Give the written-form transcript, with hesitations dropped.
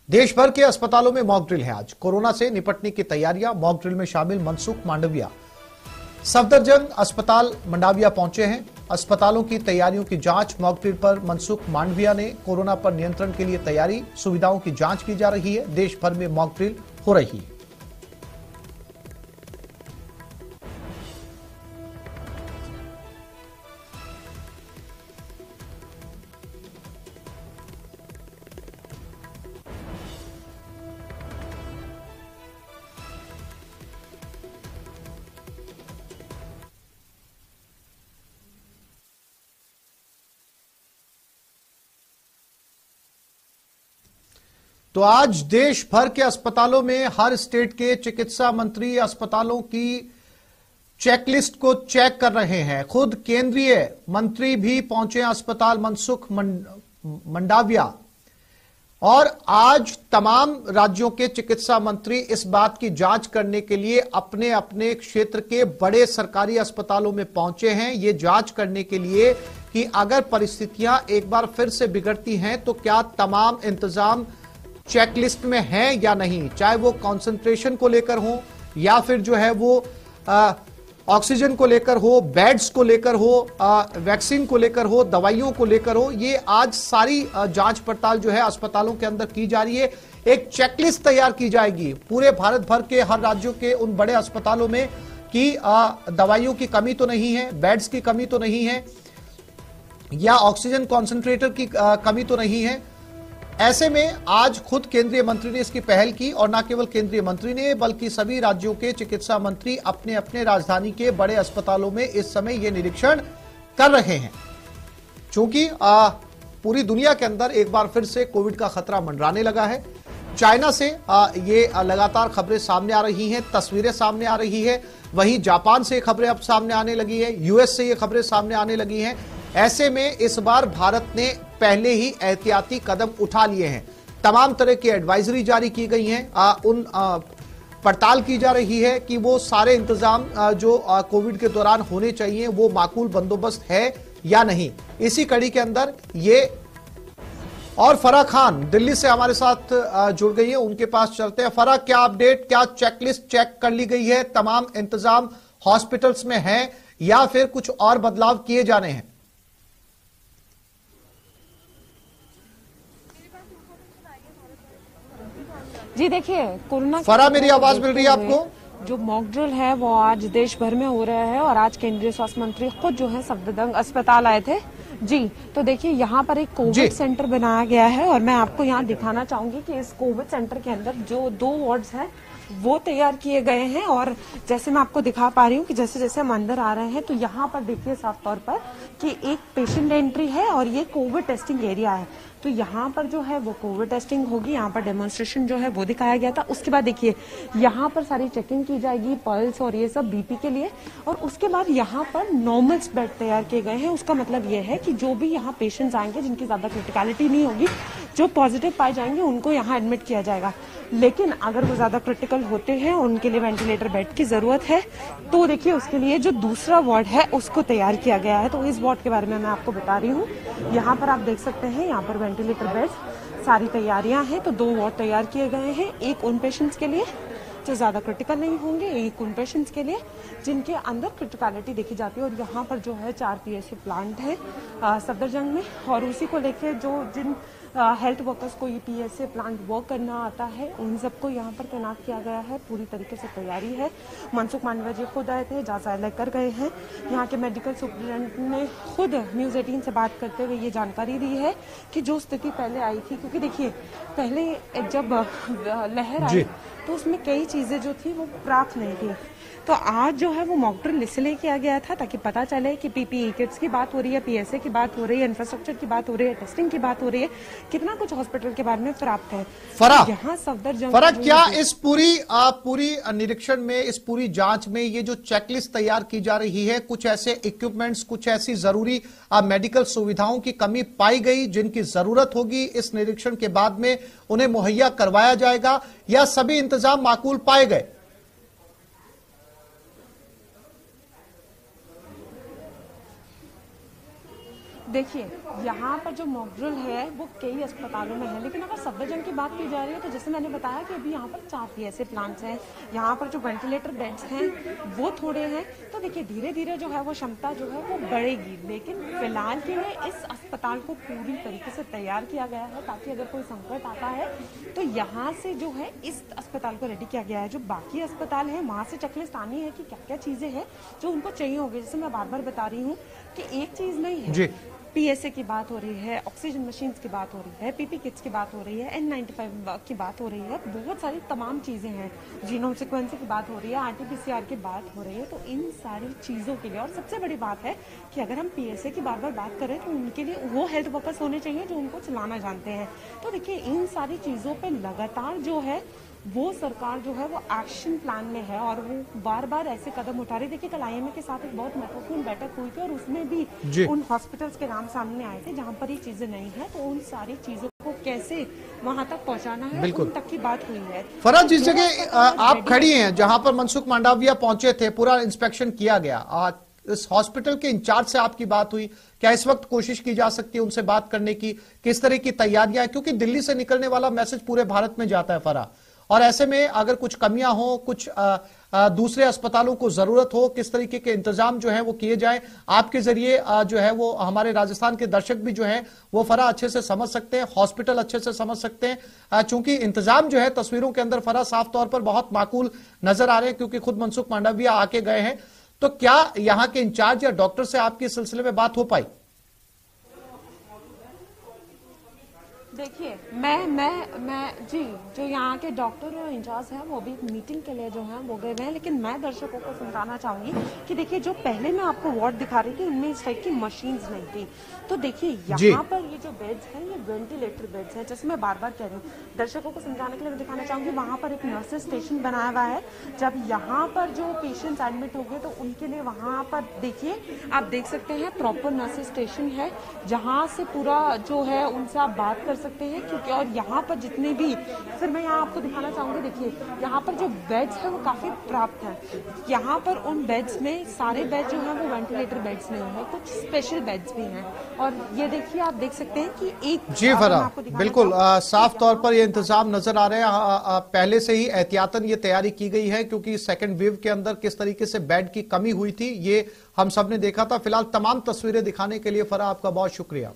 देश भर के अस्पतालों में मॉक ड्रिल है। आज कोरोना से निपटने की तैयारियां। मॉक ड्रिल में शामिल मनसुख मांडविया सफदरजंग अस्पताल मंडाविया पहुंचे हैं। अस्पतालों की तैयारियों की जांच। मॉक ड्रिल पर मनसुख मांडविया ने कोरोना पर नियंत्रण के लिए तैयारी सुविधाओं की जांच की जा रही है। देश भर में मॉक ड्रिल हो रही है। तो आज देश भर के अस्पतालों में हर स्टेट के चिकित्सा मंत्री अस्पतालों की चेकलिस्ट को चेक कर रहे हैं। खुद केंद्रीय मंत्री भी पहुंचे अस्पताल मनसुख मंडाविया। और आज तमाम राज्यों के चिकित्सा मंत्री इस बात की जांच करने के लिए अपने अपने क्षेत्र के बड़े सरकारी अस्पतालों में पहुंचे हैं। ये जांच करने के लिए कि अगर परिस्थितियां एक बार फिर से बिगड़ती हैं तो क्या तमाम इंतजाम चेकलिस्ट में है या नहीं, चाहे वो कंसंट्रेशन को लेकर हो या फिर जो है वो ऑक्सीजन को लेकर हो, बेड्स को लेकर हो, वैक्सीन को लेकर हो, दवाइयों को लेकर हो। ये आज सारी जांच पड़ताल जो है अस्पतालों के अंदर की जा रही है। एक चेकलिस्ट तैयार की जाएगी पूरे भारत भर के हर राज्यों के उन बड़े अस्पतालों में कि दवाइयों की कमी तो नहीं है, बेड्स की कमी तो नहीं है या ऑक्सीजन कॉन्सेंट्रेटर की कमी तो नहीं है। ऐसे में आज खुद केंद्रीय मंत्री ने इसकी पहल की और न केवल केंद्रीय मंत्री ने बल्कि सभी राज्यों के चिकित्सा मंत्री अपने अपने राजधानी के बड़े अस्पतालों में इस समय ये निरीक्षण कर रहे हैं। क्योंकि पूरी दुनिया के अंदर एक बार फिर से कोविड का खतरा मंडराने लगा है। चाइना से ये लगातार खबरें सामने आ रही हैं, तस्वीरें सामने आ रही है। वहीं जापान से खबरें अब सामने आने लगी है, यूएस से ये खबरें सामने आने लगी हैं। ऐसे में इस बार भारत ने पहले ही एहतियाती कदम उठा लिए हैं। तमाम तरह की एडवाइजरी जारी की गई हैं। पड़ताल की जा रही है कि वो सारे इंतजाम जो कोविड के दौरान होने चाहिए वो माकूल बंदोबस्त है या नहीं। इसी कड़ी के अंदर ये और फराह खान दिल्ली से हमारे साथ जुड़ गई है, उनके पास चलते हैं। फराह, क्या अपडेट, क्या चेकलिस्ट चेक कर ली गई है, तमाम इंतजाम हॉस्पिटल्स में है या फिर कुछ और बदलाव किए जाने हैं? जी देखिए, कोरोना फराह, मेरी आवाज मिल रही है आपको? जो मॉक ड्रिल है वो आज देश भर में हो रहा है और आज केंद्रीय स्वास्थ्य मंत्री खुद जो है सफदरजंग अस्पताल आए थे। जी तो देखिए, यहाँ पर एक कोविड सेंटर बनाया गया है और मैं आपको यहाँ दिखाना चाहूंगी कि इस कोविड सेंटर के अंदर जो 2 वार्ड्स हैं वो तैयार किए गए हैं। और जैसे मैं आपको दिखा पा रही हूँ कि जैसे जैसे हम अंदर आ रहे हैं तो यहाँ पर देखिए साफ तौर पर कि एक पेशेंट एंट्री है और ये कोविड टेस्टिंग एरिया है। तो यहाँ पर जो है वो कोविड टेस्टिंग होगी। यहाँ पर डेमोन्स्ट्रेशन जो है वो दिखाया गया था। उसके बाद देखिए यहाँ पर सारी चेकिंग की जाएगी, पल्स और ये सब बीपी के लिए। और उसके बाद यहाँ पर नॉर्मल बेड तैयार किए गए हैं। उसका मतलब ये है कि जो भी यहाँ पेशेंट्स आएंगे जिनकी ज्यादा क्रिटिकलिटी नहीं होगी, जो पॉजिटिव पाए जाएंगे उनको यहाँ एडमिट किया जाएगा। लेकिन अगर वो ज्यादा क्रिटिकल होते हैं, उनके लिए वेंटिलेटर बेड की जरूरत है, तो देखिए उसके लिए जो दूसरा वार्ड है उसको तैयार किया गया है। तो इस वार्ड के बारे में मैं आपको बता रही हूँ। यहाँ पर आप देख सकते हैं, यहाँ पर वेंटिलेटर बेड सारी तैयारियां हैं। तो 2 वार्ड तैयार किए गए हैं, एक उन पेशेंट्स के लिए जो ज्यादा क्रिटिकल नहीं होंगे, एक उन पेशेंट्स के लिए जिनके अंदर क्रिटिकलिटी देखी जाती है। और यहाँ पर जो है 4 पीएसए प्लांट है सफदरजंग में, और उसी को लेकर जो जिन हेल्थ वर्कर्स को ये पीएसए प्लांट वर्क करना आता है उन सबको यहाँ पर तैनात किया गया है। पूरी तरीके से तैयारी है। मनसुख मांडविया जी खुद आए थे, जांच लेकर गए हैं। यहाँ के मेडिकल सुप्रिटेंडेंट ने खुद न्यूज 18 से बात करते हुए ये जानकारी दी है कि जो स्थिति पहले आई थी, क्योंकि देखिए पहले जब लहर आई तो उसमें कई चीजें जो थी वो प्राप्त नहीं थी। तो आज जो है वो मॉक ड्रिल इसलिए किया गया था ताकि पता चले कि पीपीई किट्स की बात हो रही है, पीएसए की बात हो रही है, इंफ्रास्ट्रक्चर की बात हो रही है, टेस्टिंग की बात हो रही है, कितना कुछ हॉस्पिटल के बारे में प्राप्त है। फराह, यहाँ सफदरजंग क्या इस पूरी निरीक्षण में, इस पूरी जांच में ये जो चेकलिस्ट तैयार की जा रही है, कुछ ऐसे इक्विपमेंट्स, कुछ ऐसी जरूरी मेडिकल सुविधाओं की कमी पाई गई जिनकी जरूरत होगी इस निरीक्षण के बाद में उन्हें मुहैया करवाया जाएगा, या सभी इंतजाम माकूल पाए गए? देखिए यहाँ पर जो मॉकड्रिल है वो कई अस्पतालों में है, लेकिन अगर सफदरजंग की बात की जा रही है तो जैसे मैंने बताया कि अभी यहाँ पर 4 PSA प्लांट्स हैं, यहाँ पर जो वेंटिलेटर बेड्स हैं वो थोड़े हैं। तो देखिए धीरे धीरे जो है वो क्षमता जो है वो बढ़ेगी, लेकिन फिलहाल के लिए इस अस्पताल को पूरी तरीके से तैयार किया गया है ताकि अगर कोई संकट आता है तो यहाँ से जो है इस अस्पताल को रेडी किया गया है। जो बाकी अस्पताल है वहाँ से चेकलिस्ट आनी है कि क्या क्या चीजें हैं जो उनको चाहिए होगी। जैसे मैं बार बार बता रही हूँ कि एक चीज नहीं है, PSA की बात हो रही है, ऑक्सीजन मशीन्स की बात हो रही है, PP किट्स की बात हो रही है, N95 की बात हो रही है, बहुत सारी तमाम चीजें हैं, जीनोम सीक्वेंसिंग की बात हो रही है, RT-PCR की बात हो रही है। तो इन सारी चीजों के लिए, और सबसे बड़ी बात है कि अगर हम PSA की बार बार बात करें तो उनके लिए वो हेल्थ वर्कर्स होने चाहिए जो उनको चलाना जानते हैं। तो देखिए इन सारी चीजों पर लगातार जो है वो सरकार जो है वो एक्शन प्लान में है और वो बार बार ऐसे कदम उठा रही। देखिए कल IMA के साथ एक बहुत महत्वपूर्ण बैठक हुई थी और उसमें भी उन हॉस्पिटल्स के नाम सामने आए थे जहां पर ये चीजें नहीं है, तो उन सारी चीजों को कैसे वहां तक पहुंचाना है उन तक की बात हुई है। फराज, जिस जगह आप खड़ी हैं जहां पर मनसुख मांडविया पहुंचे थे, पूरा इंस्पेक्शन किया गया, इस हॉस्पिटल के इंचार्ज से आपकी बात हुई क्या? इस वक्त कोशिश की जा सकती है उनसे बात करने की, किस तरह की तैयारियां, क्योंकि दिल्ली से निकलने वाला मैसेज पूरे भारत में जाता है फरा, और ऐसे में अगर कुछ कमियां हो, कुछ दूसरे अस्पतालों को जरूरत हो, किस तरीके के इंतजाम जो है वो किए जाए, आपके जरिए जो है वो हमारे राजस्थान के दर्शक भी जो है वो फरा अच्छे से समझ सकते हैं, हॉस्पिटल अच्छे से समझ सकते हैं, चूंकि इंतजाम जो है तस्वीरों के अंदर फरा साफ तौर पर बहुत माकूल नजर आ रहे हैं, क्योंकि खुद मनसुख मांडविया आके गए हैं। तो क्या यहां के इंचार्ज या डॉक्टर से आपकी इस सिलसिले में बात हो पाई? देखिए मैं जी, जो यहाँ के डॉक्टर और इंचार्ज हैं वो भी मीटिंग के लिए जो है वो गए हुए हैं, लेकिन मैं दर्शकों को समझाना चाहूंगी कि देखिए जो पहले मैं आपको वार्ड दिखा रही थी उनमें इस टाइप की मशीन्स नहीं थी। तो देखिए यहाँ पर ये जो बेड्स हैं ये वेंटिलेटर बेड्स हैं, जैसे मैं बार बार कह रही हूँ दर्शकों को समझाने के लिए मैं दिखाना चाहूंगी। वहां पर एक नर्सेस स्टेशन बनाया हुआ है, जब यहाँ पर जो पेशेंट्स एडमिट हो गए तो उनके लिए वहां पर देखिए आप देख सकते हैं प्रॉपर नर्सेस स्टेशन है, जहाँ से पूरा जो है उनसे आप बात कर सकते हैं। क्योंकि और यहाँ पर जितने भी, फिर मैं यहाँ आपको दिखाना चाहूंगी, देखिए यहाँ पर जो बेड्स है वो काफी प्राप्त है। यहाँ पर उन बेड्स में सारे बेड जो है वो वेंटिलेटर बेड्स नहीं है, कुछ स्पेशल बेड्स भी हैं। और ये देखिए आप देख सकते हैं कि एक जी फरा बिल्कुल साफ तौर पर ये इंतजाम नजर आ रहे हैं। पहले से ही एहतियातन ये तैयारी की गई है, क्योंकि सेकंड वेव के अंदर किस तरीके से बेड की कमी हुई थी ये हम सब ने देखा था। फिलहाल तमाम तस्वीरें दिखाने के लिए फरा आपका बहुत शुक्रिया।